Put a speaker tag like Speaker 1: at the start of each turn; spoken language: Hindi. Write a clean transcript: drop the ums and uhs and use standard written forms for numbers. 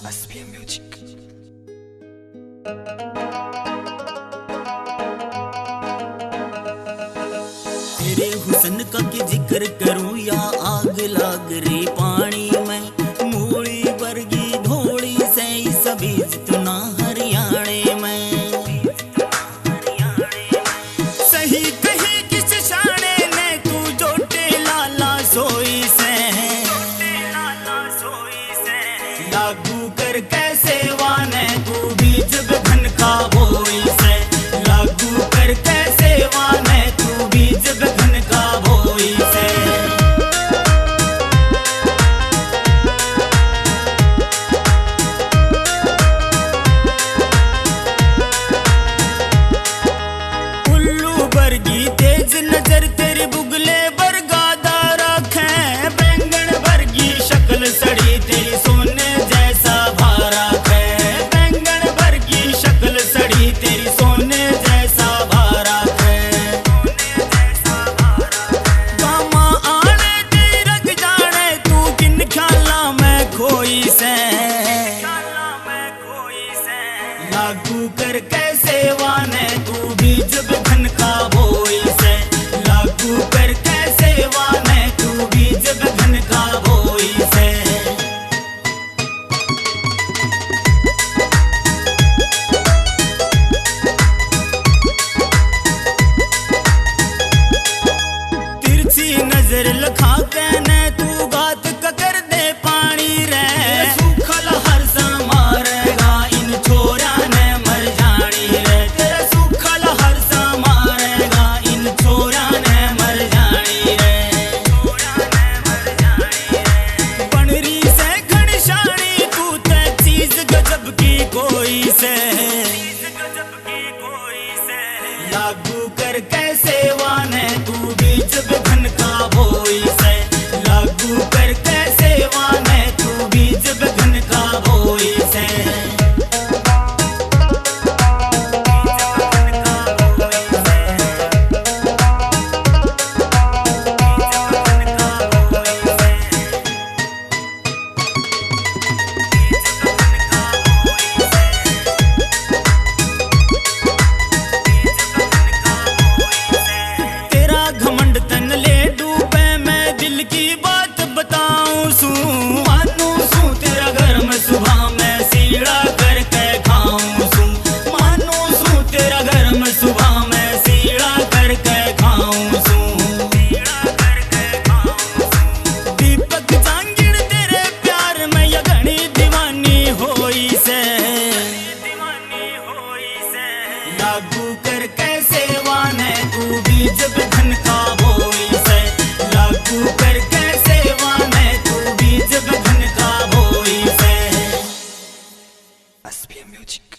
Speaker 1: SPM Music।
Speaker 2: तेरे हुस्न का के जिक्र करूं या आग लाग रे पानी में, मूली वर्गी धोड़ी से सभी जितना हरियाणे में। सही कही किस शाने ने तू जोटे लाला सोई से, लागू कर कैसे वाने तू बीज बधन का बोई से, लागू कर कैसे वाने तू बीज बधन का बोई से। उल्लू वर्गी तेज नजर तेरे बुगले बरगा दारा खे, बैंगन वर्गी शक्ल सड़ी तेरी सोने जैसा भारा खे, बैंगन वर्गी शक्ल सड़ी तेरी सोने जैसा भारा खे। गामा आने तेरी रग जाने तू किन ख्याला में खोई से, लागू कर कैसे वाने तू बीज बधन का बोई से, लागू कर कैसे वाने तू बीज बधन का बोई से। तिरछी नजर लखा कहने तू गात कर दे पानी रे, सूखल हर समारेगा इन छोरा ने मर जानी रे, तेरा सूखल हर समारेगा इन छोरा ने मर जानी रे। बनरी से घनशानी तू ते चीज गजब की कोई से, लागू कर कैसे वाने तू बीज बधन का बोई से, लागू कर कैसे वाने तू बीज बधन का बोई से। तेरा घमंड तन ले डूबे मैं दिल की बात बताऊं सू, मानू सू तेरा घर में सुबह मैं सीढ़ा करके खाऊं सू, मानू सू तेरा घर में सुबह मैं सीढ़ा करके खाऊं सू। दीपक जांगिड़ तेरे प्यार में या घनी दीवानी होई से, लागू कर कैसे वाने तू बीज बधन का बोई से, लागू कर कैसे वाने तू बीज बधन का बोई से।
Speaker 1: SPM Music।